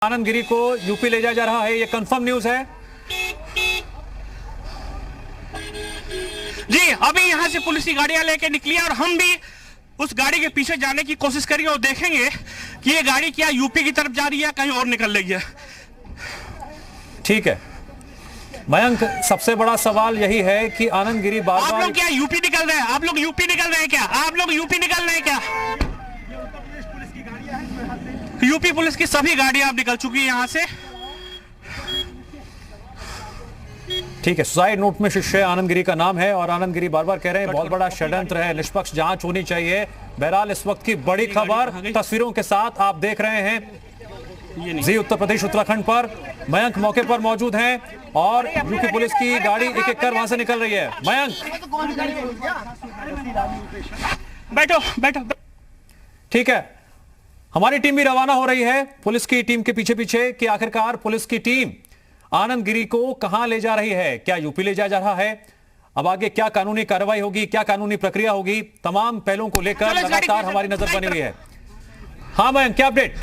आनंद गिरी को यूपी ले जाया जा रहा है, ये कंफर्म न्यूज है। जी, अभी यहां से पुलिस की गाड़ियां लेके निकली है और हम भी उस गाड़ी के पीछे जाने की कोशिश करेंगे और देखेंगे कि ये गाड़ी क्या यूपी की तरफ जा रही है, कहीं और निकल रही है। ठीक है मयंक, सबसे बड़ा सवाल यही है कि आनंद गिरी बार आप बार लोग क्या यूपी निकल रहे हैं? आप लोग यूपी निकल रहे हैं क्या? आप लोग यूपी निकल रहे हैं क्या? यूपी पुलिस की सभी गाड़ियां अब निकल चुकी है यहां से। ठीक है, सुसाइड नोट में शिष्य आनंद गिरी का नाम है और आनंद गिरी बार बार कह रहे हैं बहुत बड़ा षड्यंत्र है, निष्पक्ष जांच होनी चाहिए। बहरहाल इस वक्त की बड़ी खबर तस्वीरों के साथ आप देख रहे हैं जी उत्तर प्रदेश उत्तराखंड पर। मयंक मौके पर मौजूद हैं और यूपी पुलिस की गाड़ी एक एक कर वहां से निकल रही है। मयंक बैठो बैठो। ठीक है, हमारी टीम भी रवाना हो रही है पुलिस की टीम के पीछे पीछे कि आखिरकार पुलिस की टीम आनंद गिरी को कहां ले जा रही है, क्या यूपी ले जाया जा रहा है, अब आगे क्या कानूनी कार्रवाई होगी, क्या कानूनी प्रक्रिया होगी, तमाम पहलुओं को लेकर लगातार हमारी नजर बनी हुई है। हाँ मयंक, क्या अपडेट?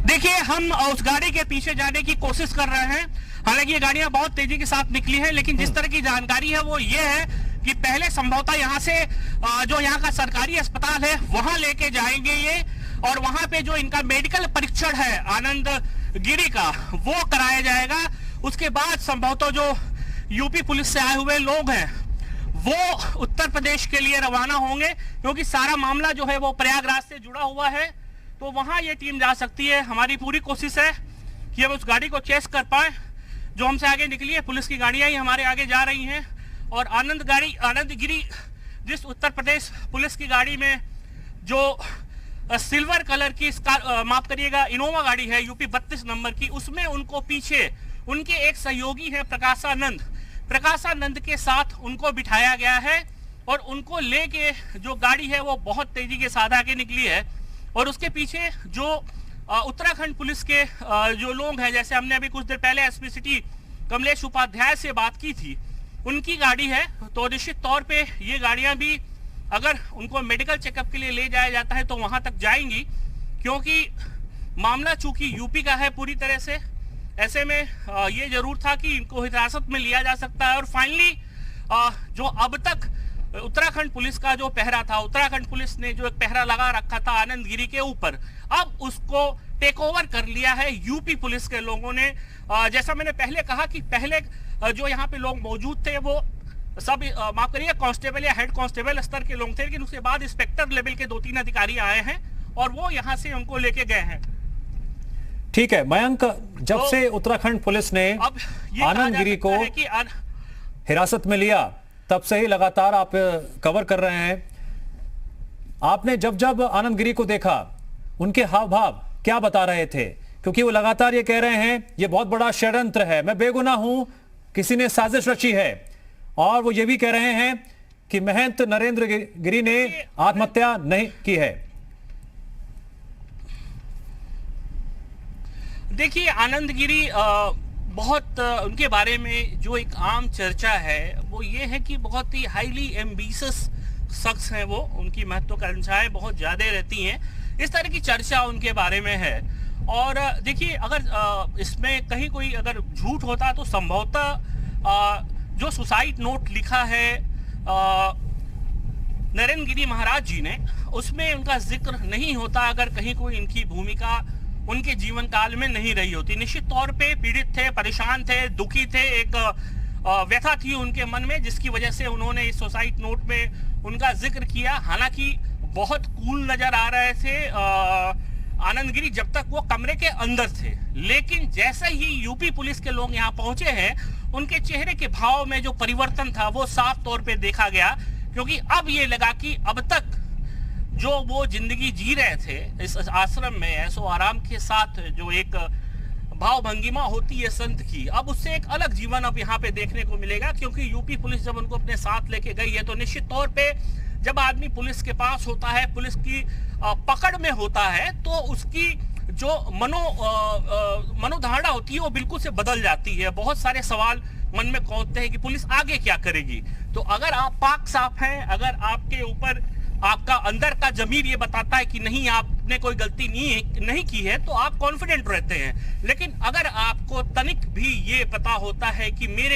देखिए, हम उस गाड़ी के पीछे जाने की कोशिश कर रहे हैं। हालांकि ये गाड़ियां बहुत तेजी के साथ निकली हैं, लेकिन जिस तरह की जानकारी है वो ये है कि पहले संभवतः यहाँ से जो यहाँ का सरकारी अस्पताल है वहां लेके जाएंगे ये, और वहां पे जो इनका मेडिकल परीक्षण है आनंद गिरी का वो कराया जाएगा। उसके बाद संभवतः जो यूपी पुलिस से आए हुए लोग हैं वो उत्तर प्रदेश के लिए रवाना होंगे, क्योंकि सारा मामला जो है वो प्रयागराज से जुड़ा हुआ है, तो वहां ये टीम जा सकती है। हमारी पूरी कोशिश है कि हम उस गाड़ी को चेस कर पाए जो हमसे आगे निकली है। पुलिस की गाड़ियां ही हमारे आगे जा रही हैं और आनंद गिरी जिस उत्तर प्रदेश पुलिस की गाड़ी में जो सिल्वर कलर की माफ करिएगा इनोवा गाड़ी है यूपी 32 नंबर की, उसमें उनको पीछे उनके एक सहयोगी है प्रकाशानंद के साथ उनको बिठाया गया है और उनको लेके जो गाड़ी है वो बहुत तेजी के साथ आगे निकली है। और उसके पीछे जो उत्तराखंड पुलिस के जो लोग हैं, जैसे हमने अभी कुछ देर पहले एसपी सिटी कमलेश उपाध्याय से बात की थी, उनकी गाड़ी है। तो निश्चित तौर पे ये गाड़ियां भी अगर उनको मेडिकल चेकअप के लिए ले जाया जाता है तो वहां तक जाएंगी, क्योंकि मामला चूंकि यूपी का है पूरी तरह से, ऐसे में ये जरूर था कि इनको हिरासत में लिया जा सकता है। और फाइनली जो अब तक उत्तराखंड पुलिस का जो पहरा था, उत्तराखंड पुलिस ने जो एक पहरा लगा रखा था आनंद गिरी के ऊपर, अब उसको टेक ओवर कर लिया है यूपी पुलिस के लोगों ने। जैसा मैंने पहले कहा कि पहले जो यहाँ पे लोग मौजूद थे वो सब माफ करिए कांस्टेबल या हेड कांस्टेबल स्तर के लोग थे, लेकिन उसके बाद इंस्पेक्टर लेवल के 2-3 अधिकारी आए हैं और वो यहाँ से उनको लेके गए हैं। ठीक है मयंक, जब से उत्तराखंड पुलिस ने आनंद गिरी को हिरासत में लिया तब से ही लगातार आप कवर कर रहे हैं। आपने जब जब आनंद गिरी को देखा उनके हाव भाव क्या बता रहे थे? क्योंकि वो लगातार ये कह रहे हैं ये बहुत बड़ा षड्यंत्र है, मैं बेगुनाह हूं, किसी ने साजिश रची है, और वो ये भी कह रहे हैं कि महंत नरेंद्र गिरी ने आत्महत्या नहीं की है। देखिए, आनंद गिरी बहुत उनके बारे में जो एक आम चर्चा है वो ये है कि बहुत ही हाईली एम्बिशियस शख्स हैं वो, उनकी महत्वाकांक्षाएं बहुत ज्यादा रहती हैं, इस तरह की चर्चा उनके बारे में है। और देखिए, अगर इसमें कहीं कोई अगर झूठ होता तो संभवतः जो सुसाइड नोट लिखा है नरेंद्र गिरी महाराज जी ने, उसमें उनका जिक्र नहीं होता अगर कहीं कोई इनकी भूमिका उनके जीवन काल में नहीं रही होती। निश्चित तौर पे पीड़ित थे, परेशान थे, दुखी थे, एक व्यथा थी उनके मन में, जिसकी वजह से उन्होंने इस सुसाइड नोट में उनका जिक्र किया। हालांकि बहुत कूल नजर आ रहे थे आनंद गिरी जब तक वो कमरे के अंदर थे, लेकिन जैसे ही यूपी पुलिस के लोग यहाँ पहुंचे हैं उनके चेहरे के भाव में जो परिवर्तन था वो साफ तौर पे देखा गया, क्योंकि अब ये लगा कि अब तक जो वो जिंदगी जी रहे थे इस आश्रम में ऐसो आराम के साथ, जो एक भाव भंगिमा होती है संत की, अब उससे एक अलग जीवन अब यहाँ पे देखने को मिलेगा। क्योंकि यूपी पुलिस जब उनको अपने साथ लेके गई है तो निश्चित तौर पे जब आदमी पुलिस के पास होता है, पुलिस की पकड़ में होता है, तो उसकी जो मनोधारणा होती है वो बिल्कुल से बदल जाती है। बहुत सारे सवाल मन में कौंधते हैं कि पुलिस आगे क्या करेगी। तो अगर आप पाक साफ हैं, अगर आपके ऊपर आपका अंदर का जमीर ये बताता है कि नहीं आपने कोई गलती नहीं की है, तो आप कॉन्फिडेंट रहते हैं। लेकिन अगर आपको तनिक भी ये पता होता है कि मेरे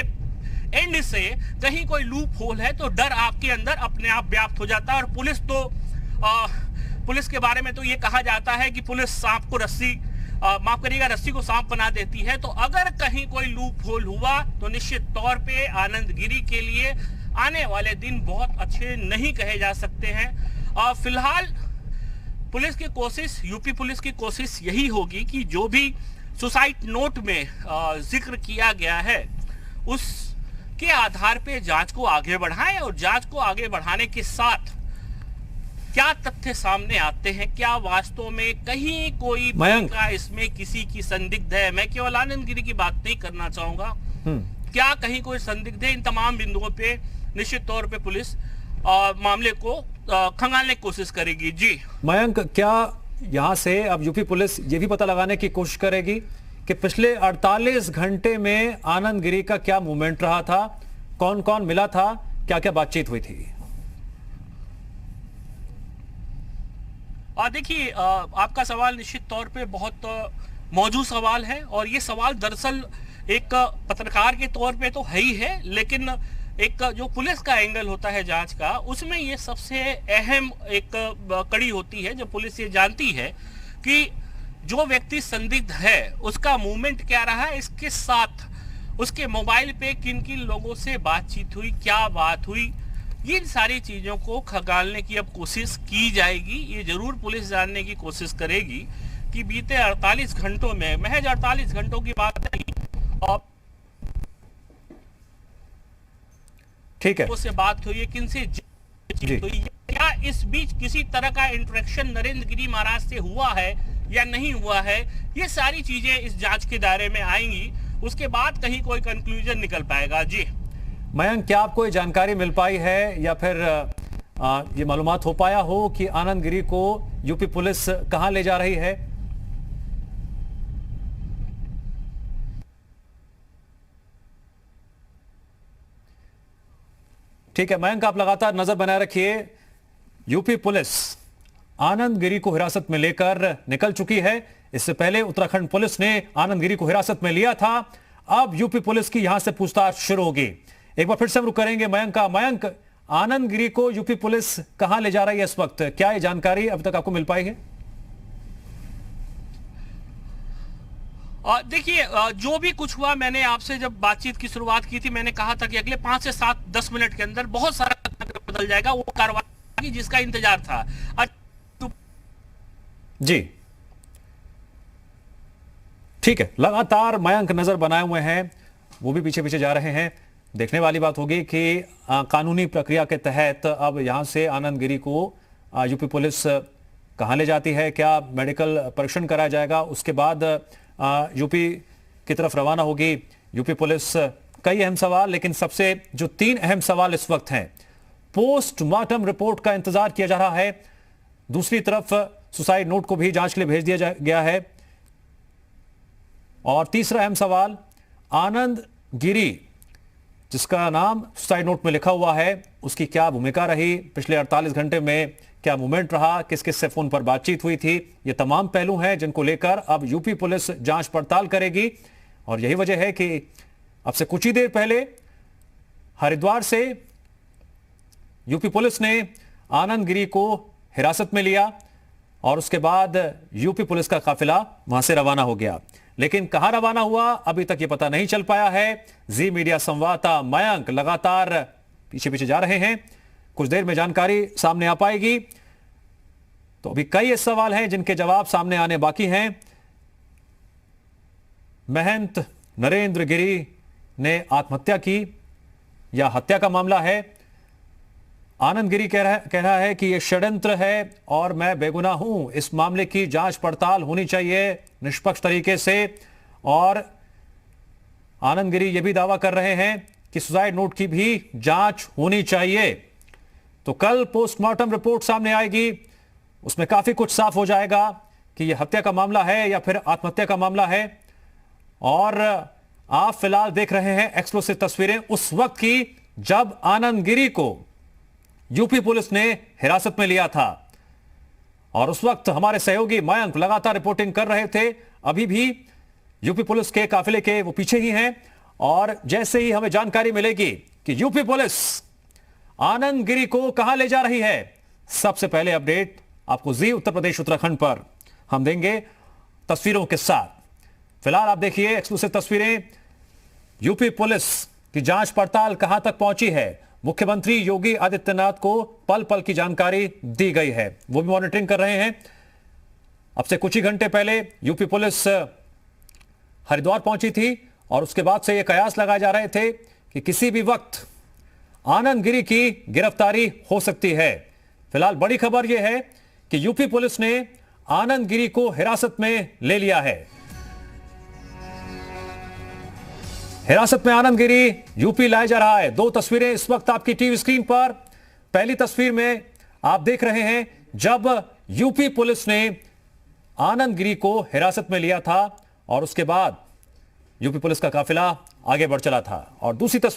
एंड से कहीं कोई लूप होल है, तो डर आपके अंदर अपने आप व्याप्त हो जाता है। और पुलिस के बारे में तो ये कहा जाता है कि पुलिस सांप को रस्सी माफ करिएगा रस्सी को सांप बना देती है। तो अगर कहीं कोई लूप होल हुआ तो निश्चित तौर पे आनंद गिरी के लिए आने वाले दिन बहुत अच्छे नहीं कहे जा सकते हैं। फिलहाल पुलिस की कोशिश, यूपी पुलिस की कोशिश यही होगी कि जो भी सुसाइड नोट में जिक्र किया गया है उसके आधार पे जांच को आगे बढ़ाएं, और जांच को आगे बढ़ाने के साथ क्या तथ्य सामने आते हैं, क्या वास्तव में कहीं कोई भूमिका इसमें किसी की संदिग्ध है। मैं केवल आनंद गिरी की बात नहीं करना चाहूंगा, क्या कहीं कोई संदिग्ध है, इन तमाम बिंदुओं पे निश्चित तौर पे पुलिस मामले को खंगालने की कोशिश करेगी। जी मयंक, क्या यहां से अब यूपी पुलिस ये भी पता लगाने की कोशिश करेगी कि पिछले 48 घंटे में आनंद गिरी का क्या मूवमेंट रहा था, कौन कौन मिला था, क्या क्या बातचीत हुई थी? देखिए, आपका सवाल निश्चित तौर पे बहुत मौजूद सवाल है, और ये सवाल दरअसल एक पत्रकार के तौर पे तो है ही है, लेकिन एक जो पुलिस का एंगल होता है जांच का, उसमें ये सबसे अहम एक कड़ी होती है। जब पुलिस ये जानती है कि जो व्यक्ति संदिग्ध है उसका मूवमेंट क्या रहा है, इसके साथ उसके मोबाइल पे किन किन लोगों से बातचीत हुई, क्या बात हुई, इन सारी चीजों को खंगालने की अब कोशिश की जाएगी। ये जरूर पुलिस जानने की कोशिश करेगी कि बीते 48 घंटों में, महज 48 घंटों की बात नहीं, और ठीक है, उससे बात हुई है, किनसे जीत हुई, क्या इस बीच किसी तरह का इंटरेक्शन नरेंद्र गिरी महाराज से हुआ है या नहीं हुआ है, ये सारी चीजें इस जांच के दायरे में आएंगी। उसके बाद कहीं कोई कंक्लूजन निकल पाएगा। जी मयंक, क्या आपको ये जानकारी मिल पाई है या फिर ये मालूमात हो पाया हो कि आनंद गिरी को यूपी पुलिस कहां ले जा रही है? ठीक है मयंक, आप लगातार नजर बनाए रखिए। यूपी पुलिस आनंद गिरी को हिरासत में लेकर निकल चुकी है। इससे पहले उत्तराखंड पुलिस ने आनंद गिरी को हिरासत में लिया था। अब यूपी पुलिस की यहां से पूछताछ शुरू होगी। एक बार फिर से हम रुक करेंगे मयंक का। मयंक, आनंद गिरी को यूपी पुलिस कहां ले जा रही है इस वक्त, क्या ये जानकारी अब तक आपको मिल पाई है? देखिए, जो भी कुछ हुआ, मैंने आपसे जब बातचीत की शुरुआत की थी, मैंने कहा था कि अगले 5 से 7-10 मिनट के अंदर बहुत सारा बदल जाएगा। वो कार्रवाई जिसका इंतजार था। जी ठीक है, लगातार मयंक नजर बनाए हुए हैं, वो भी पीछे पीछे जा रहे हैं। देखने वाली बात होगी कि कानूनी प्रक्रिया के तहत अब यहां से आनंद गिरी को यूपी पुलिस कहां ले जाती है, क्या मेडिकल परीक्षण कराया जाएगा, उसके बाद यूपी की तरफ रवाना होगी यूपी पुलिस। कई अहम सवाल, लेकिन सबसे जो 3 अहम सवाल इस वक्त हैं, पोस्टमार्टम रिपोर्ट का इंतजार किया जा रहा है, दूसरी तरफ सुसाइड नोट को भी जांच के लिए भेज दिया गया है, और तीसरा अहम सवाल, आनंद गिरी जिसका नाम सुसाइड नोट में लिखा हुआ है, उसकी क्या भूमिका रही, पिछले 48 घंटे में क्या मूवमेंट रहा, किस किस से फोन पर बातचीत हुई थी। ये तमाम पहलू हैं जिनको लेकर अब यूपी पुलिस जांच पड़ताल करेगी। और यही वजह है कि अब से कुछ ही देर पहले हरिद्वार से यूपी पुलिस ने आनंद गिरी को हिरासत में लिया, और उसके बाद यूपी पुलिस का काफिला वहां से रवाना हो गया। लेकिन कहां रवाना हुआ अभी तक ये पता नहीं चल पाया है। जी मीडिया संवाददाता मयंक लगातार पीछे पीछे जा रहे हैं, कुछ देर में जानकारी सामने आ पाएगी। तो अभी कई ऐसे सवाल हैं जिनके जवाब सामने आने बाकी हैं। महंत नरेंद्र गिरी ने आत्महत्या की या हत्या का मामला है? आनंद गिरी कह रहा है कि यह षड्यंत्र है और मैं बेगुनाह हूं, इस मामले की जांच पड़ताल होनी चाहिए निष्पक्ष तरीके से। और आनंद गिरी यह भी दावा कर रहे हैं कि सुसाइड नोट की भी जांच होनी चाहिए। तो कल पोस्टमार्टम रिपोर्ट सामने आएगी, उसमें काफी कुछ साफ हो जाएगा कि यह हत्या का मामला है या फिर आत्महत्या का मामला है। और आप फिलहाल देख रहे हैं एक्सक्लूसिव तस्वीरें उस वक्त की जब आनंद गिरी को यूपी पुलिस ने हिरासत में लिया था। और उस वक्त हमारे सहयोगी मयंक लगातार रिपोर्टिंग कर रहे थे। अभी भी यूपी पुलिस के काफिले के वो पीछे ही हैं और जैसे ही हमें जानकारी मिलेगी कि यूपी पुलिस आनंद गिरी को कहां ले जा रही है, सबसे पहले अपडेट आपको जी उत्तर प्रदेश उत्तराखंड पर हम देंगे तस्वीरों के साथ। फिलहाल आप देखिए एक्सक्लूसिव तस्वीरें। यूपी पुलिस की जांच पड़ताल कहां तक पहुंची है, मुख्यमंत्री योगी आदित्यनाथ को पल पल की जानकारी दी गई है, वो भी मॉनिटरिंग कर रहे हैं। अब से कुछ ही घंटे पहले यूपी पुलिस हरिद्वार पहुंची थी और उसके बाद से ये कयास लगाए जा रहे थे कि किसी भी वक्त आनंद गिरी की गिरफ्तारी हो सकती है। फिलहाल बड़ी खबर यह है कि यूपी पुलिस ने आनंद गिरी को हिरासत में ले लिया है। हिरासत में आनंद गिरी यूपी लाया जा रहा है। दो तस्वीरें इस वक्त आपकी टीवी स्क्रीन पर। पहली तस्वीर में आप देख रहे हैं जब यूपी पुलिस ने आनंद गिरी को हिरासत में लिया था और उसके बाद यूपी पुलिस का काफिला आगे बढ़ चला था। और दूसरी तस्वीर